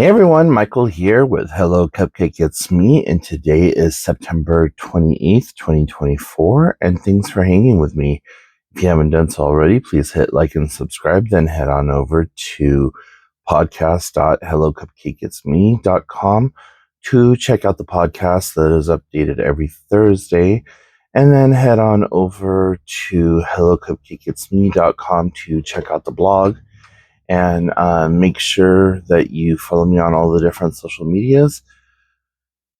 Hey everyone, Michael here with Hello Cupcake It's Me, and today is September 28th, 2024, and thanks for hanging with me. If you haven't done so already, please hit like and subscribe, then head on over to podcast.hellocupcakeitsme.com to check out the podcast that is updated every Thursday, and then head on over to hellocupcakeitsme.com to check out the blog and make sure that you follow me on all the different social medias.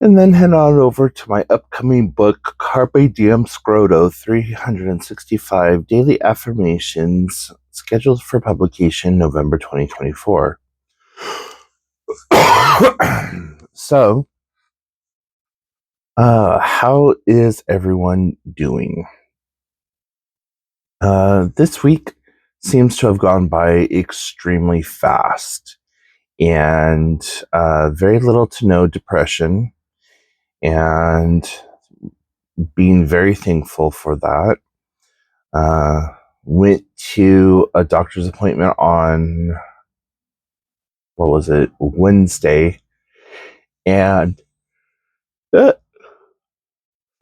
And then head on over to my upcoming book, Carpe Diem Scroto 365 Daily Affirmations, scheduled for publication November 2024. So, how is everyone doing? This week seems to have gone by extremely fast, and very little to no depression, and being very thankful for that. Went to a doctor's appointment on, Wednesday, and uh,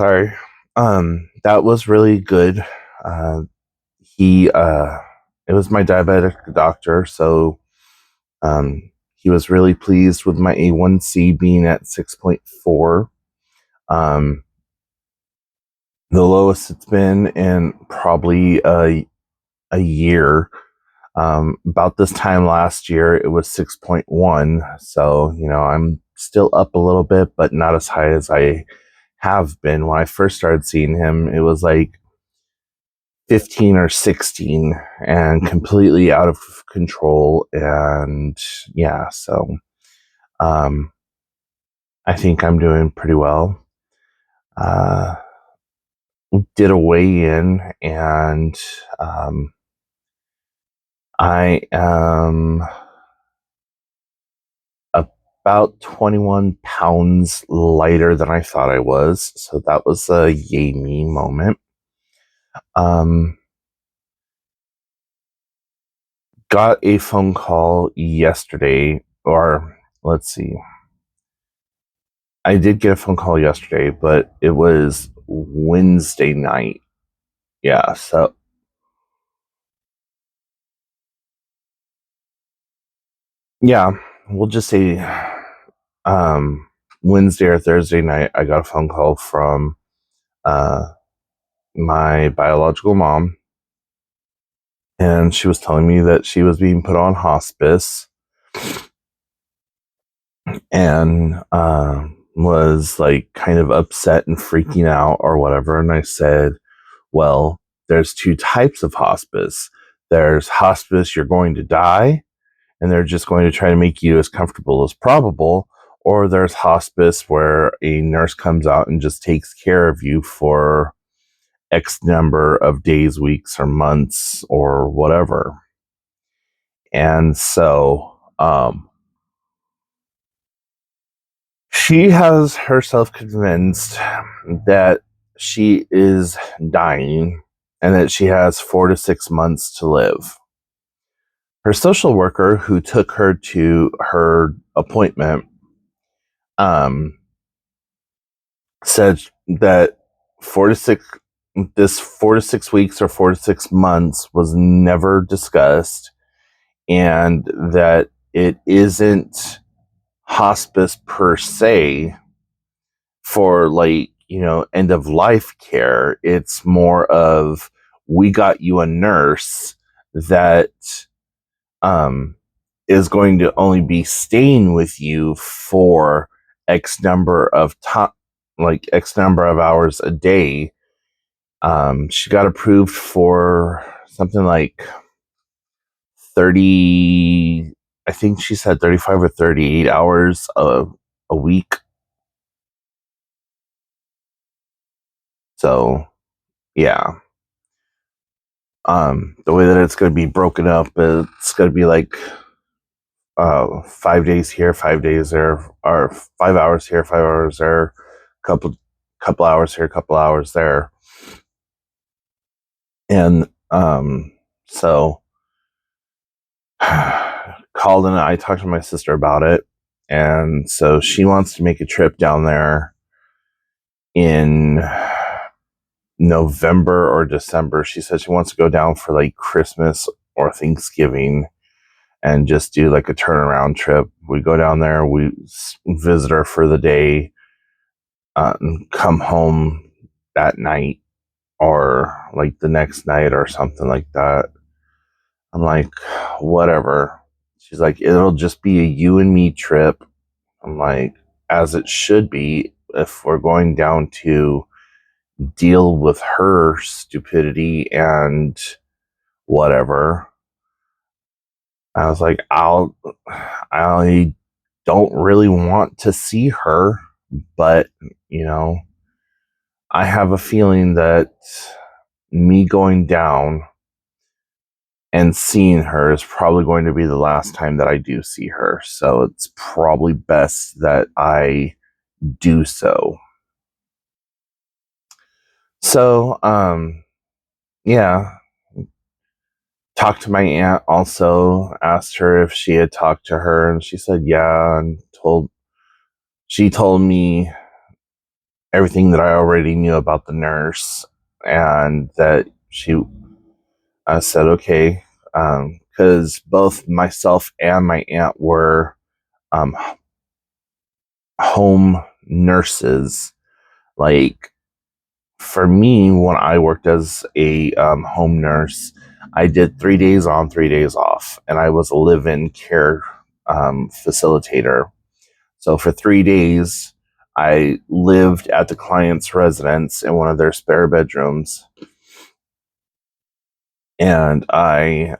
sorry, that was really good. He It was my diabetic doctor, so he was really pleased with my A1C being at 6.4. The lowest it's been in probably a year. About this time last year, it was 6.1. So, I'm still up a little bit, but not as high as I have been. When I first started seeing him, it was like 15 or 16 and completely out of control. And yeah, so um, I think I'm doing pretty well. Uh, did a weigh in, and I am about 21 pounds lighter than I thought I was. So that was a yay me moment. Got a phone call yesterday, or let's see. I did get a phone call yesterday, but it was Wednesday night. Yeah, so yeah, we'll just say Wednesday or Thursday night, I got a phone call from uh, my biological mom, and she was telling me that she was being put on hospice, and was like kind of upset and freaking out or whatever. And I said, well, there's two types of hospice. There's hospice, you're going to die, and they're just going to try to make you as comfortable as probable. Or there's hospice where a nurse comes out and just takes care of you for X number of days, weeks, or months, or whatever. And so, she has herself convinced that she is dying and that she has 4 to 6 months to live. Her social worker, who took her to her appointment, um, said that 4 to 6 weeks or 4 to 6 months was never discussed, and that it isn't hospice per se for, like, end of life care. It's more of, we got you a nurse that um is going to only be staying with you for X number of time, like X number of hours a day. She got approved for something like 30, I think she said 35 or 38 hours a week. So, yeah. The way that it's going to be broken up, it's going to be like 5 days here, 5 days there, or 5 hours here, 5 hours there, couple hours here, couple hours there. And so called, and I talked to my sister about it, And so she wants to make a trip down there in November or December. She said she wants to go down for like Christmas or Thanksgiving and just do like a turnaround trip. We go down there, we visit her for the day, and come home that night or like the next night or something like that. I'm like, whatever. She's like, it'll just be a you and me trip. I'm like, as it should be if we're going down to deal with her stupidity and whatever. I was like, I don't really want to see her, but you know, I have a feeling that me going down and seeing her is probably going to be the last time that I do see her. So it's probably best that I do so. So, yeah, talked to my aunt also, asked her if she had talked to her, and she said, yeah, and she told me everything that I already knew about the nurse, and that I said, okay, because both myself and my aunt were um, home nurses. Like, for me, when I worked as a home nurse, I did 3 days on, 3 days off, and I was a live-in care facilitator. So for 3 days, I lived at the client's residence in one of their spare bedrooms, and I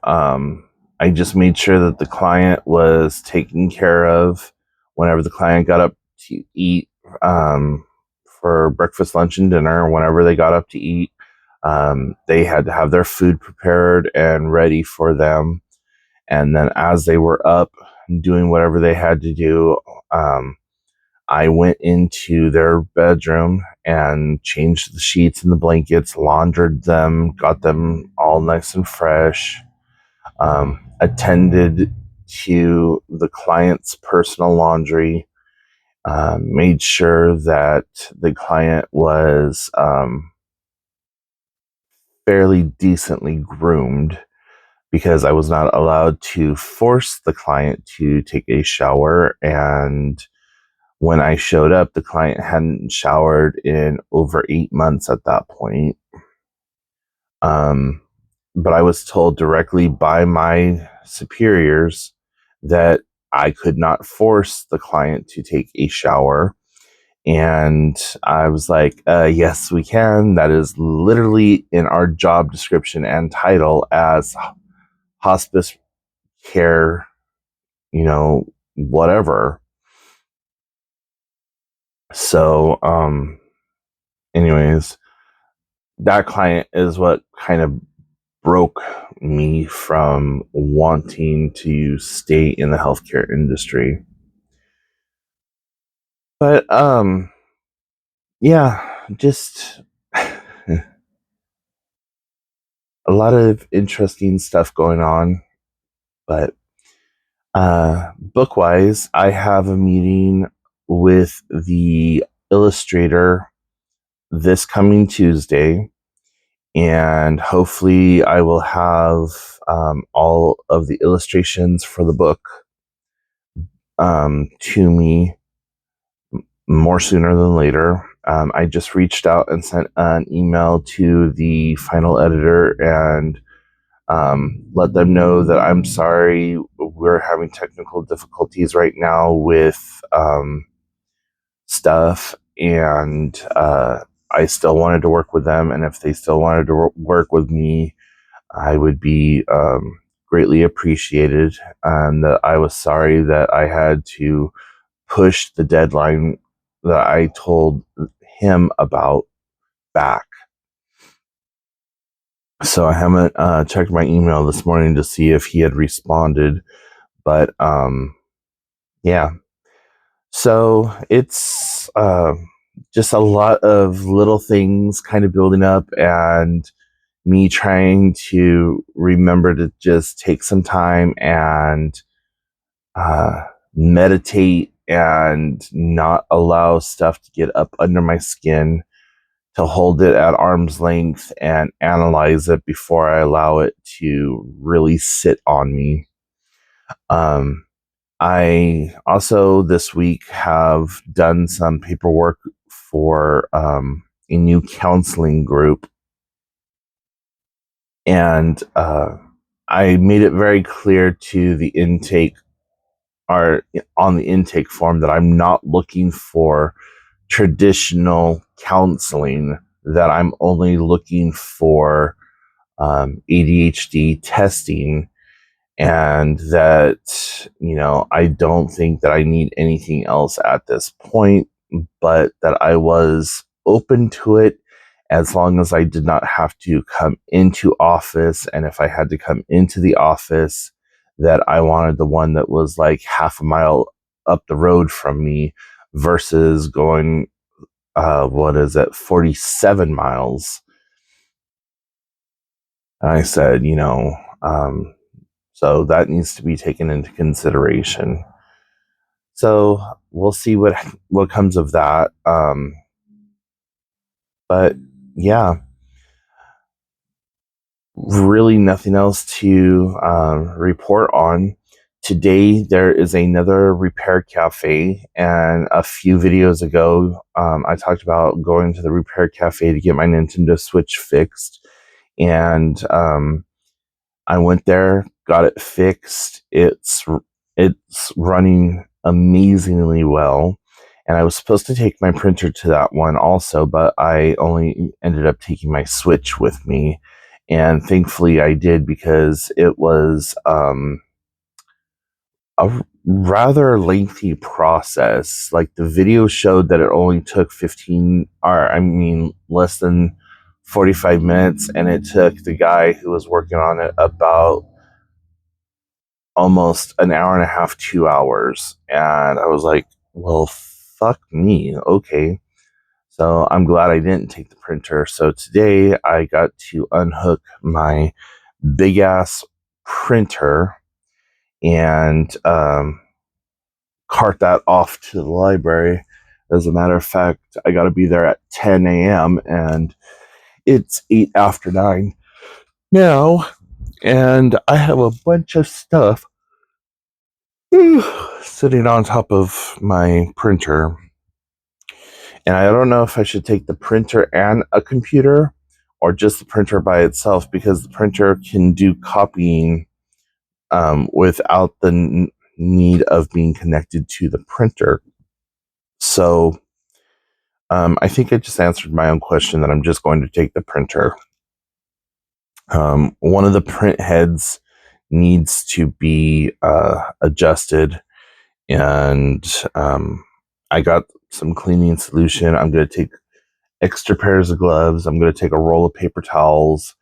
just made sure that the client was taken care of. Whenever the client got up to eat for breakfast, lunch, and dinner, whenever they got up to eat, they had to have their food prepared and ready for them. And then as they were up doing whatever they had to do, I went into their bedroom and changed the sheets and the blankets, laundered them, got them all nice and fresh, attended to the client's personal laundry, made sure that the client was fairly decently groomed, because I was not allowed to force the client to take a shower. And when I showed up, the client hadn't showered in over 8 months at that point. Um, but I was told directly by my superiors that I could not force the client to take a shower. And I was like, yes, we can. That is literally in our job description and title as hospice care, whatever. So, anyways, that client is what kind of broke me from wanting to stay in the healthcare industry. But yeah, just a lot of interesting stuff going on. But book wise, I have a meeting with the illustrator this coming Tuesday, and hopefully I will have all of the illustrations for the book to me more sooner than later. I just reached out and sent an email to the final editor and let them know that I'm sorry, we're having technical difficulties right now with stuff, and I still wanted to work with them, and if they still wanted to work with me, I would be greatly appreciated, and that I was sorry that I had to push the deadline that I told him about back. So I haven't checked my email this morning to see if he had responded, but yeah. So it's just a lot of little things kind of building up, and me trying to remember to just take some time and meditate and not allow stuff to get up under my skin, to hold it at arm's length and analyze it before I allow it to really sit on me. I also this week have done some paperwork for a new counseling group, and I made it very clear to the intake or on the intake form that I'm not looking for traditional counseling, that I'm only looking for ADHD testing, and that, I don't think that I need anything else at this point, but that I was open to it as long as I did not have to come into office. And if I had to come into the office, that I wanted the one that was like half a mile up the road from me versus going, 47 miles. And I said, so that needs to be taken into consideration. So we'll see what comes of that. But yeah, really nothing else to report on. Today there is another repair cafe, and a few videos ago, I talked about going to the repair cafe to get my Nintendo Switch fixed, and I went there, got it fixed. It's running amazingly well. And I was supposed to take my printer to that one also, but I only ended up taking my Switch with me. And thankfully I did, because it was a rather lengthy process. Like, the video showed that it only took less than 45 minutes, and it took the guy who was working on it about almost an hour and a half, 2 hours. And I was like, well, fuck me. Okay. So I'm glad I didn't take the printer. So today I got to unhook my big ass printer and cart that off to the library. As a matter of fact, I got to be there at 10 a.m. and it's 8 after 9 now. And I have a bunch of stuff sitting on top of my printer. And I don't know if I should take the printer and a computer, or just the printer by itself, because the printer can do copying without the need of being connected to the printer. So I think I just answered my own question, that I'm just going to take the printer. One of the print heads needs to be adjusted, and I got some cleaning solution. I'm going to take extra pairs of gloves. I'm going to take a roll of paper towels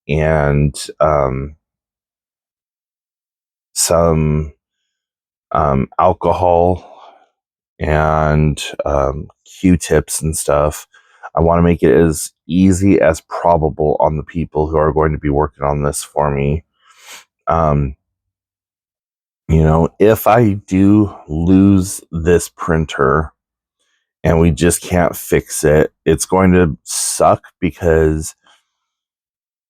and some alcohol and Q-tips and stuff. I want to make it as easy as probable on the people who are going to be working on this for me. If I do lose this printer and we just can't fix it, it's going to suck, because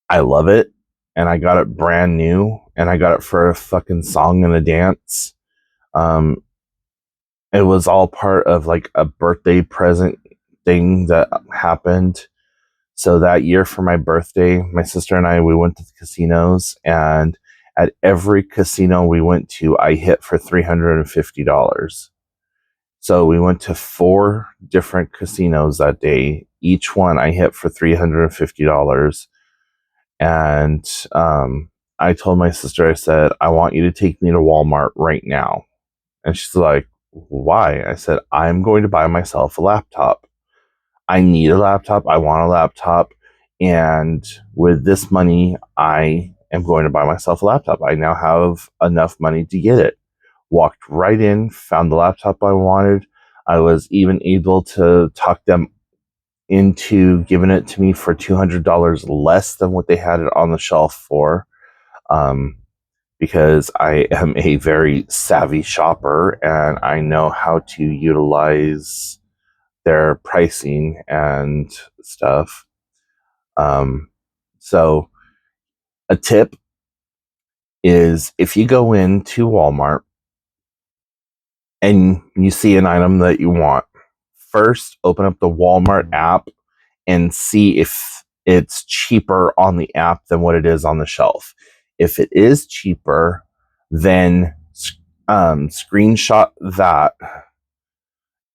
I love it and I got it brand new and I got it for a fucking song and a dance. It was all part of like a birthday present thing that happened. So that year for my birthday, my sister and I, we went to the casinos, and at every casino we went to, I hit for $350. So we went to 4 different casinos that day. Each one I hit for $350. And I told my sister, I said, I want you to take me to Walmart right now. And she's like, why? I said, I'm going to buy myself a laptop. I need a laptop. I want a laptop. And with this money, I am going to buy myself a laptop. I now have enough money to get it. Walked right in, found the laptop I wanted. I was even able to talk them into giving it to me for $200 less than what they had it on the shelf for. because I am a very savvy shopper and I know how to utilize their pricing and stuff. So a tip is if you go into Walmart and you see an item that you want, first open up the Walmart app and see if it's cheaper on the app than what it is on the shelf. If it is cheaper, then screenshot that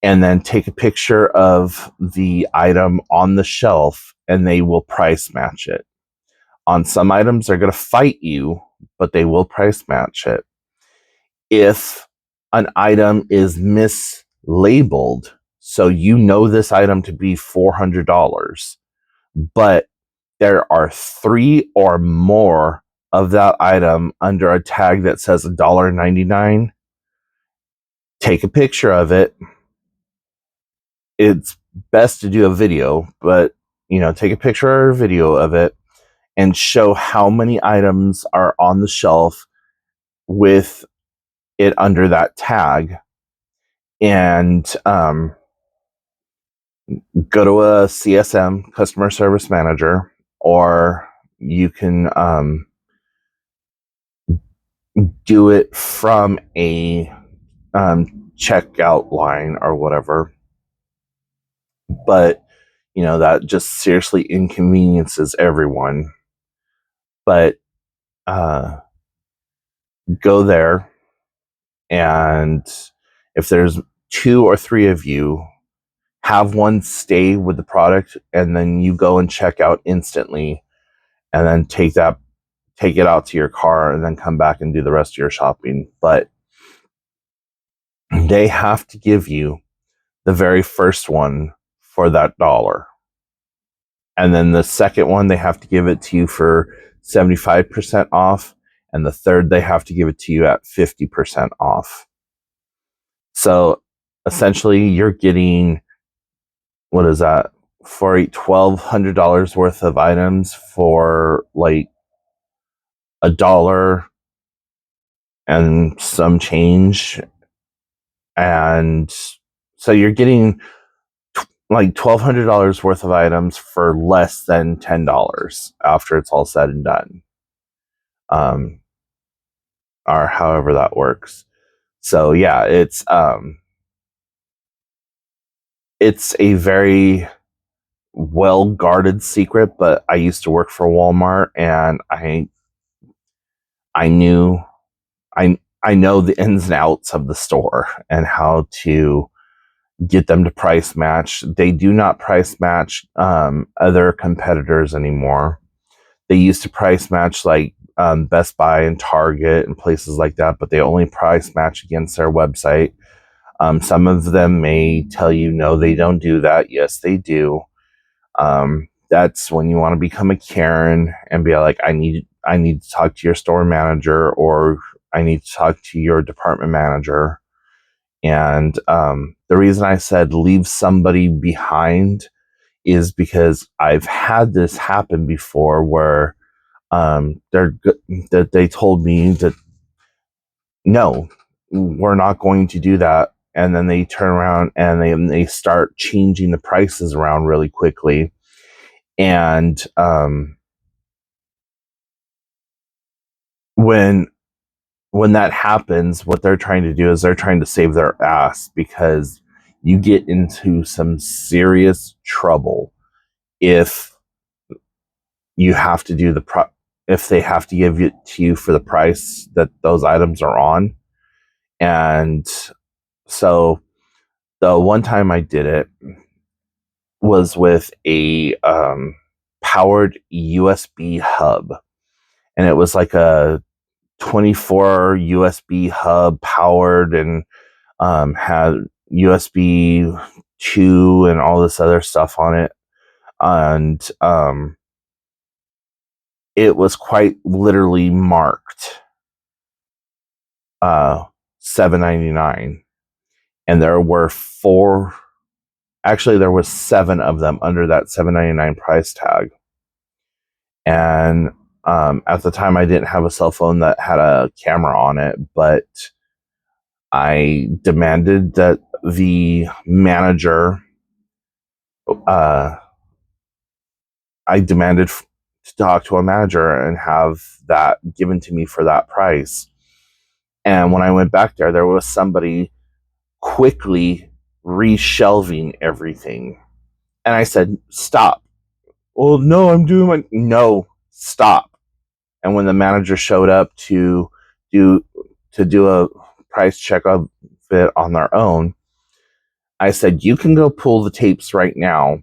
and then take a picture of the item on the shelf and they will price match it. On some items, they're going to fight you, but they will price match it. If an item is mislabeled, so you know this item to be $400, but there are 3 or more of that item under a tag that says $1.99, take a picture of it. It's best to do a video, but take a picture or a video of it and show how many items are on the shelf with it under that tag, and go to a CSM, customer service manager, or you can do it from a checkout line or whatever. But that just seriously inconveniences everyone. But go there, and if there's 2 or 3 of you, have one stay with the product, and then you go and check out instantly, and then take it out to your car, and then come back and do the rest of your shopping. But they have to give you the very first one for that $1. And then the second one, they have to give it to you for 75% off. And the third, they have to give it to you at 50% off. So essentially, you're getting, what is that? For $1,200 worth of items for like $1 and some change. And so you're getting like $1,200 worth of items for less than $10 after it's all said and done. Or however that works. So yeah, it's a very well guarded secret, but I used to work for Walmart, and I knew I know the ins and outs of the store and how to get them to price match. They do not price match other competitors anymore. They used to price match like Best Buy and Target and places like that, but they only price match against their website. Some of them may tell you, no, they don't do that. Yes, they do. That's when you want to become a Karen and be like, I need to talk to your store manager, or I need to talk to your department manager. And the reason I said leave somebody behind is because I've had this happen before where that they told me that no, we're not going to do that, and then they turn around and they start changing the prices around really quickly. And when that happens, what they're trying to do is they're trying to save their ass, because you get into some serious trouble if you have to do if they have to give it to you for the price that those items are on. And so the one time I did it was with a powered USB hub, and it was like a 24 USB hub powered, and had USB 2 and all this other stuff on it. And it was quite literally marked $7.99, and there were there was 7 of them under that $7.99 price tag. And At the time, I didn't have a cell phone that had a camera on it, but I demanded that the manager, uh, I demanded to talk to a manager and have that given to me for that price. And when I went back there was somebody quickly reshelving everything. And I said, stop. Well, no, I'm doing my... No, stop. And when the manager showed up do to do a price check of it on their own, I said, you can go pull the tapes right now,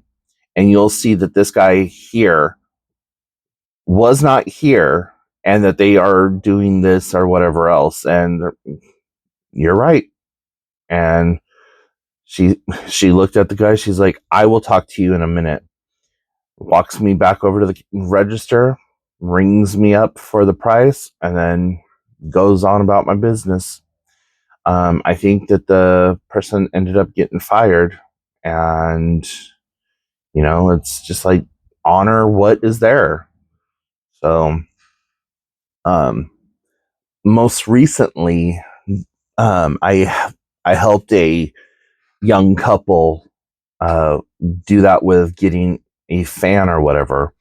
and you'll see that this guy here was not here, and that they are doing this or whatever else. And you're right. And she looked at the guy. She's like, I will talk to you in a minute. Walks me back over to the register, rings me up for the price, and then goes on about my business. I think that the person ended up getting fired, and it's just like, honor what is there. So, most recently, I helped a young couple do that with getting a fan or whatever.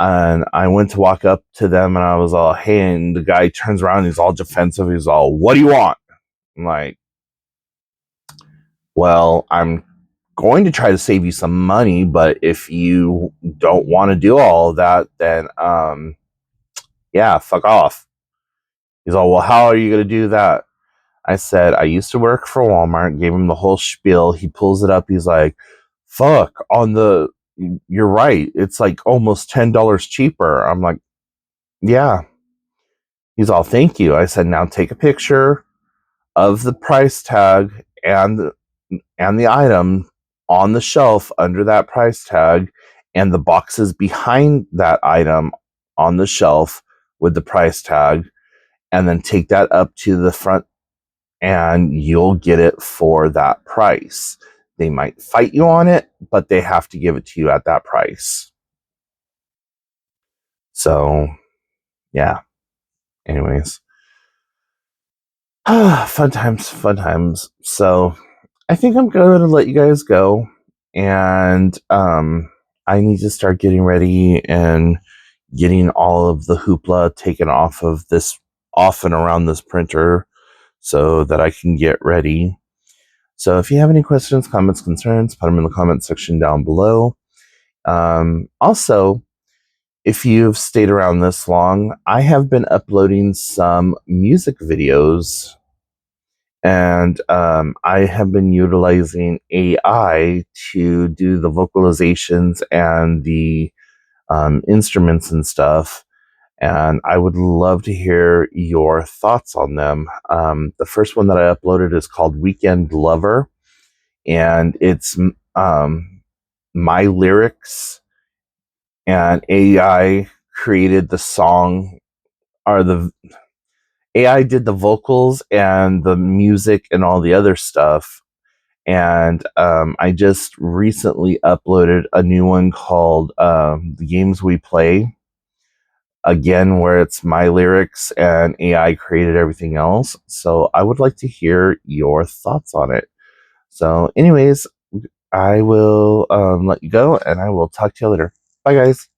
And I went to walk up to them and I was all, hey, and the guy turns around, he's all defensive. He's all, what do you want? I'm like, well, I'm going to try to save you some money, but if you don't want to do all of that, then yeah, fuck off. He's all, well, how are you going to do that? I said, I used to work for Walmart, gave him the whole spiel. He pulls it up. He's like, fuck, you're right. It's like almost $10 cheaper. I'm like, yeah. He's all, thank you. I said, now take a picture of the price tag and the item on the shelf under that price tag and the boxes behind that item on the shelf with the price tag, and then take that up to the front and you'll get it for that price. They might fight you on it, but they have to give it to you at that price. So, yeah. Anyways. Fun times, fun times. So, I think I'm going to let you guys go. And I need to start getting ready and getting all of the hoopla taken off and around this printer so that I can get ready. So if you have any questions, comments, concerns, put them in the comment section down below. Also, if you've stayed around this long, I have been uploading some music videos, and I have been utilizing AI to do the vocalizations and the instruments and stuff. And I would love to hear your thoughts on them. The first one that I uploaded is called Weekend Lover, and it's my lyrics, and AI created the song, or the AI did the vocals and the music and all the other stuff. And I just recently uploaded a new one called The Games We Play, again, where it's my lyrics and AI created everything else. So I would like to hear your thoughts on it. So anyways, I will let you go, and I will talk to you later. Bye, guys.